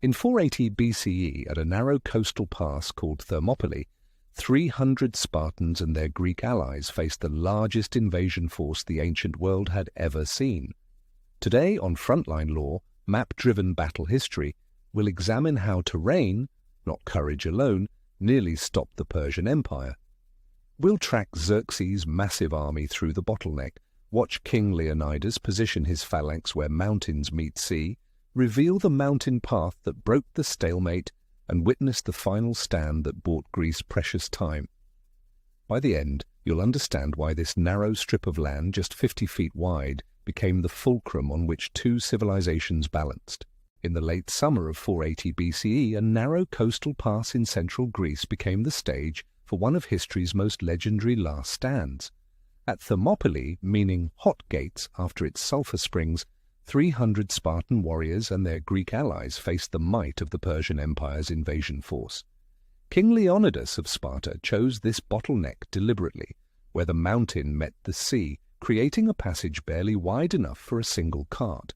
In 480 BCE, at a narrow coastal pass called Thermopylae, 300 Spartans and their Greek allies faced the largest invasion force the ancient world had ever seen. Today on FrontlineLore, map-driven battle history, we'll examine how terrain, not courage alone, nearly stopped the Persian Empire. We'll track Xerxes' massive army through the bottleneck, watch King Leonidas position his phalanx where mountains meet sea, reveal the mountain path that broke the stalemate, and witness the final stand that bought Greece precious time. By the end, you'll understand why this narrow strip of land, just 50 feet wide, became the fulcrum on which two civilizations balanced. In the late summer of 480 BCE, a narrow coastal pass in central Greece became the stage for one of history's most legendary last stands. At Thermopylae, meaning hot gates after its sulfur springs, 300 Spartan warriors and their Greek allies faced the might of the Persian Empire's invasion force. King Leonidas of Sparta chose this bottleneck deliberately, where the mountain met the sea, creating a passage barely wide enough for a single cart.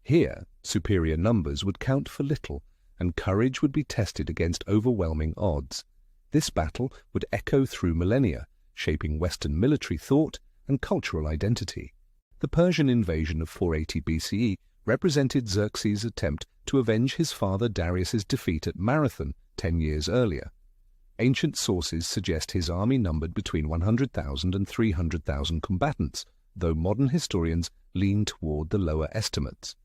Here, superior numbers would count for little, and courage would be tested against overwhelming odds. This battle would echo through millennia, shaping Western military thought and cultural identity. The Persian invasion of 480 BCE represented Xerxes' attempt to avenge his father Darius's defeat at Marathon 10 years earlier. Ancient sources suggest his army numbered between 100,000 and 300,000 combatants, though modern historians lean toward the lower estimates.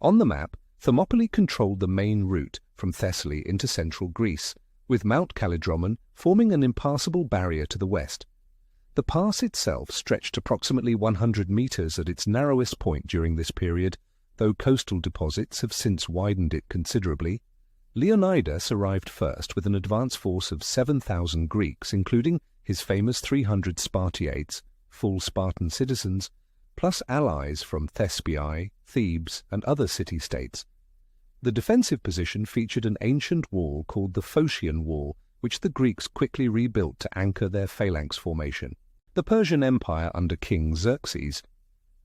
On the map, Thermopylae controlled the main route from Thessaly into central Greece, with Mount Kallidromon forming an impassable barrier to the west. The pass itself stretched approximately 100 meters at its narrowest point during this period, though coastal deposits have since widened it considerably. Leonidas arrived first with an advance force of 7,000 Greeks, including his famous 300 Spartiates, full Spartan citizens, plus allies from Thespiae, Thebes, and other city-states. The defensive position featured an ancient wall called the Phocian Wall, which the Greeks quickly rebuilt to anchor their phalanx formation. The Persian Empire under King Xerxes.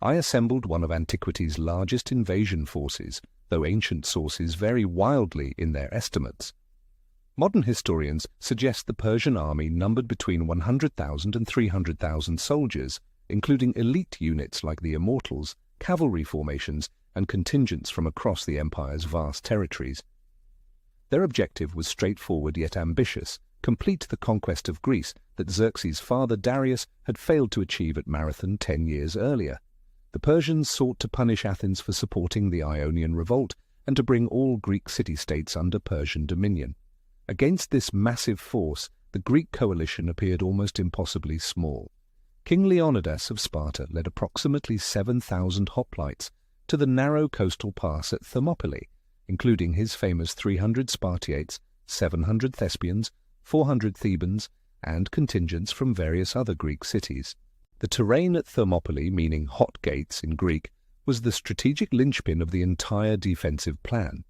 I assembled one of antiquity's largest invasion forces, though ancient sources vary wildly in their estimates. Modern historians suggest the Persian army numbered between 100,000 and 300,000 soldiers, including elite units like the Immortals, cavalry formations, and contingents from across the empire's vast territories. Their objective was straightforward yet ambitious: complete the conquest of Greece that Xerxes' father Darius had failed to achieve at Marathon 10 years earlier. The Persians sought to punish Athens for supporting the Ionian revolt and to bring all Greek city-states under Persian dominion. Against this massive force, the Greek coalition appeared almost impossibly small. King Leonidas of Sparta led approximately 7,000 hoplites to the narrow coastal pass at Thermopylae, including his famous 300 Spartiates, 700 Thespians, 400 Thebans, and contingents from various other Greek cities. The terrain at Thermopylae, meaning hot gates in Greek, was the strategic linchpin of the entire defensive plan.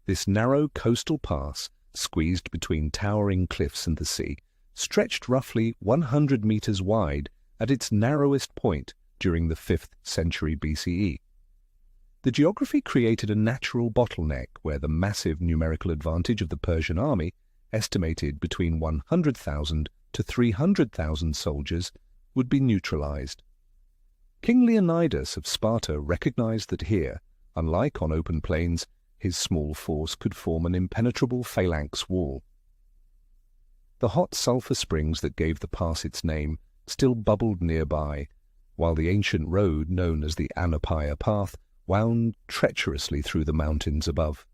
This narrow coastal pass, squeezed between towering cliffs and the sea, stretched roughly 100 meters wide at its narrowest point during the 5th century BCE. The geography created a natural bottleneck where the massive numerical advantage of the Persian army, estimated between 100,000 to 300,000 soldiers, would be neutralized. King Leonidas of Sparta recognized that here, unlike on open plains, his small force could form an impenetrable phalanx wall. The hot sulfur springs that gave the pass its name still bubbled nearby, while the ancient road known as the Anapaia Path wound treacherously through the mountains above.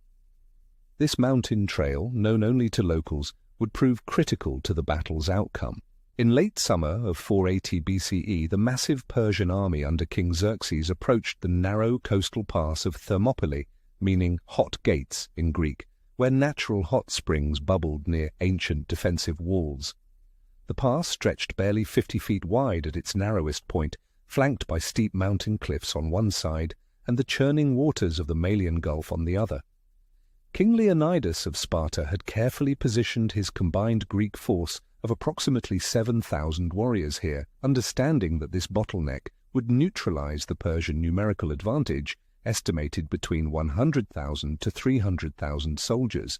This mountain trail, known only to locals, would prove critical to the battle's outcome. In late summer of 480 BCE, the massive Persian army under King Xerxes approached the narrow coastal pass of Thermopylae, meaning hot gates in Greek, where natural hot springs bubbled near ancient defensive walls. The pass stretched barely 50 feet wide at its narrowest point, flanked by steep mountain cliffs on one side and the churning waters of the Malian Gulf on the other. King Leonidas of Sparta had carefully positioned his combined Greek force of approximately 7,000 warriors here, understanding that this bottleneck would neutralize the Persian numerical advantage estimated between 100,000 to 300,000 soldiers.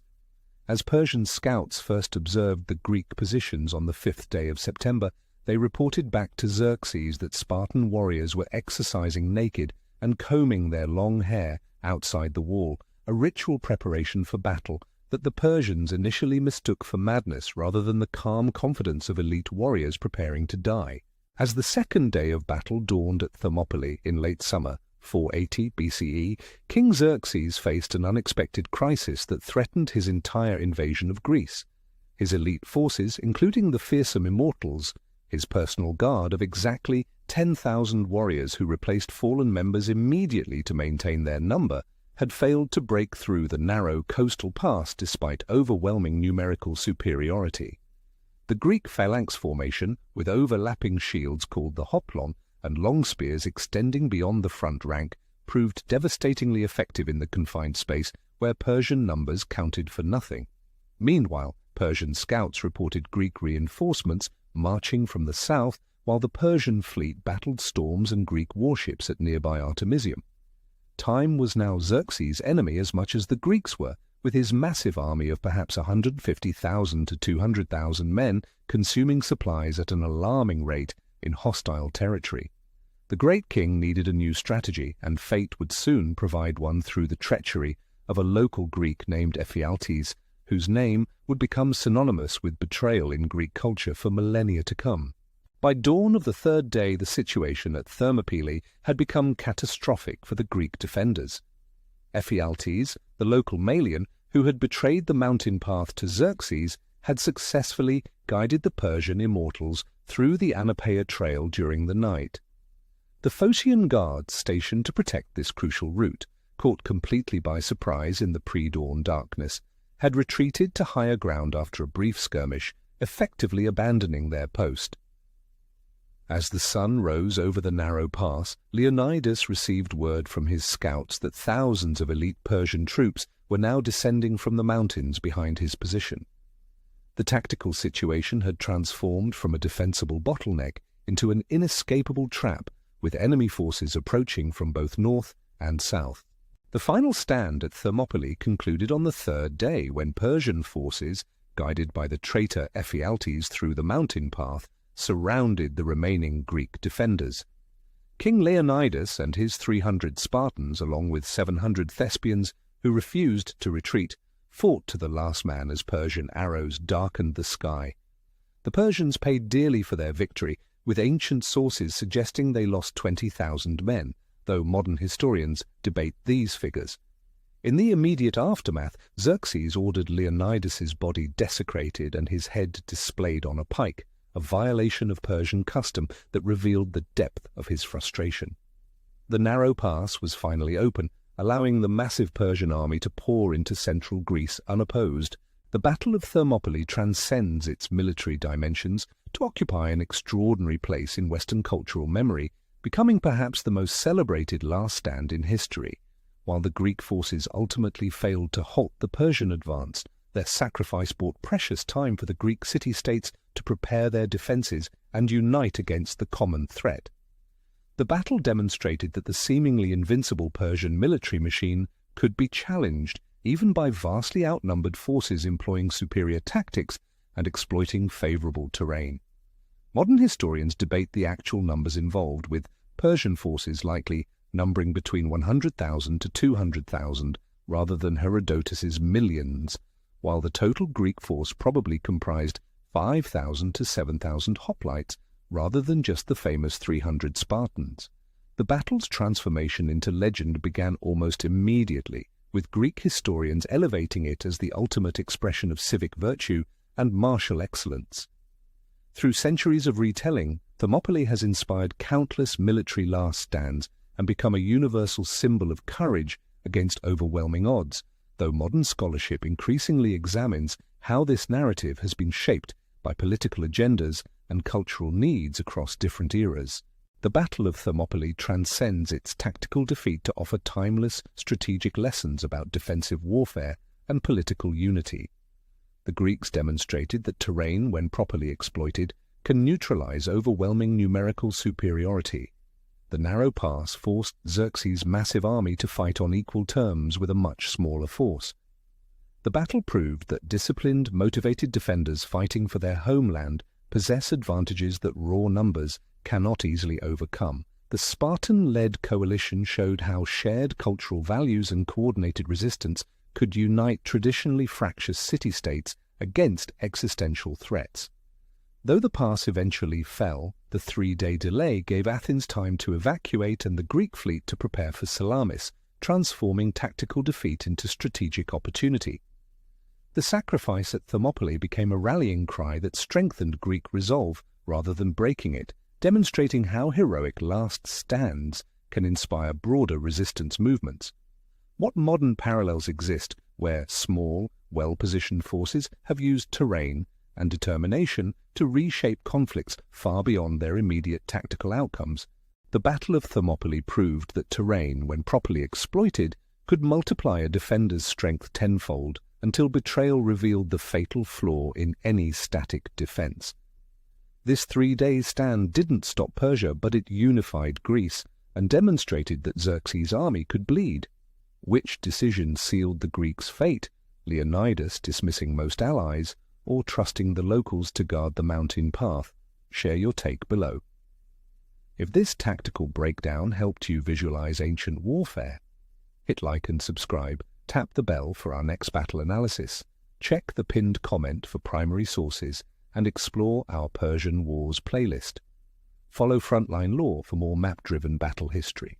As Persian scouts first observed the Greek positions on the 5th day of September, they reported back to Xerxes that Spartan warriors were exercising naked and combing their long hair outside the wall, a ritual preparation for battle that the Persians initially mistook for madness rather than the calm confidence of elite warriors preparing to die. As the second day of battle dawned at Thermopylae in late summer, 480 BCE, King Xerxes faced an unexpected crisis that threatened his entire invasion of Greece. His elite forces, including the fearsome Immortals, his personal guard of exactly 10,000 warriors who replaced fallen members immediately to maintain their number, had failed to break through the narrow coastal pass despite overwhelming numerical superiority. The Greek phalanx formation, with overlapping shields called the hoplon and long spears extending beyond the front rank, proved devastatingly effective in the confined space where Persian numbers counted for nothing. Meanwhile, Persian scouts reported Greek reinforcements marching from the south while the Persian fleet battled storms and Greek warships at nearby Artemisium. Time was now Xerxes' enemy as much as the Greeks were, with his massive army of perhaps 150,000 to 200,000 men consuming supplies at an alarming rate in hostile territory. The great king needed a new strategy, and fate would soon provide one through the treachery of a local Greek named Ephialtes, whose name would become synonymous with betrayal in Greek culture for millennia to come. By dawn of the third day, the situation at Thermopylae had become catastrophic for the Greek defenders. Ephialtes, the local Malian, who had betrayed the mountain path to Xerxes, had successfully guided the Persian Immortals through the Anapeia Trail during the night. The Phocian guards stationed to protect this crucial route, caught completely by surprise in the pre-dawn darkness, had retreated to higher ground after a brief skirmish, effectively abandoning their post. As the sun rose over the narrow pass, Leonidas received word from his scouts that thousands of elite Persian troops were now descending from the mountains behind his position. The tactical situation had transformed from a defensible bottleneck into an inescapable trap, with enemy forces approaching from both north and south. The final stand at Thermopylae concluded on the third day, when Persian forces, guided by the traitor Ephialtes through the mountain path, surrounded the remaining Greek defenders. King Leonidas and his 300 Spartans, along with 700 Thespians who refused to retreat, fought to the last man as Persian arrows darkened the sky. The Persians paid dearly for their victory, with ancient sources suggesting they lost 20,000 men, though modern historians debate these figures. In the immediate aftermath, Xerxes ordered Leonidas's body desecrated and his head displayed on a pike, a violation of Persian custom that revealed the depth of his frustration. The narrow pass was finally open, allowing the massive Persian army to pour into central Greece unopposed. The Battle of Thermopylae transcends its military dimensions to occupy an extraordinary place in Western cultural memory, becoming perhaps the most celebrated last stand in history. While the Greek forces ultimately failed to halt the Persian advance, their sacrifice bought precious time for the Greek city-states to prepare their defenses and unite against the common threat. The battle demonstrated that the seemingly invincible Persian military machine could be challenged even by vastly outnumbered forces employing superior tactics and exploiting favorable terrain. Modern historians debate the actual numbers involved, with Persian forces likely numbering between 100,000 to 200,000 rather than Herodotus's millions, while the total Greek force probably comprised 5,000 to 7,000 hoplites rather than just the famous 300 Spartans. The battle's transformation into legend began almost immediately, with Greek historians elevating it as the ultimate expression of civic virtue and martial excellence. Through centuries of retelling, Thermopylae has inspired countless military last stands and become a universal symbol of courage against overwhelming odds, though modern scholarship increasingly examines how this narrative has been shaped by political agendas and cultural needs across different eras. The Battle of Thermopylae transcends its tactical defeat to offer timeless strategic lessons about defensive warfare and political unity. The Greeks demonstrated that terrain, when properly exploited, can neutralize overwhelming numerical superiority. The narrow pass forced Xerxes' massive army to fight on equal terms with a much smaller force. The battle proved that disciplined, motivated defenders fighting for their homeland possess advantages that raw numbers cannot easily overcome. The Spartan-led coalition showed how shared cultural values and coordinated resistance could unite traditionally fractious city-states against existential threats. Though the pass eventually fell, the 3-day delay gave Athens time to evacuate and the Greek fleet to prepare for Salamis, transforming tactical defeat into strategic opportunity. The sacrifice at Thermopylae became a rallying cry that strengthened Greek resolve rather than breaking it, demonstrating how heroic last stands can inspire broader resistance movements. What modern parallels exist where small, well-positioned forces have used terrain and determination to reshape conflicts far beyond their immediate tactical outcomes? The Battle of Thermopylae proved that terrain, when properly exploited, could multiply a defender's strength tenfold until betrayal revealed the fatal flaw in any static defense. This 3-day stand didn't stop Persia, but it unified Greece and demonstrated that Xerxes' army could bleed. Which decision sealed the Greeks' fate? Leonidas dismissing most allies, or trusting the locals to guard the mountain path? Share your take below. If this tactical breakdown helped you visualize ancient warfare, hit like and subscribe. Tap the bell for our next battle analysis. Check the pinned comment for primary sources and explore our Persian Wars playlist. Follow FrontlineLore for more map-driven battle history.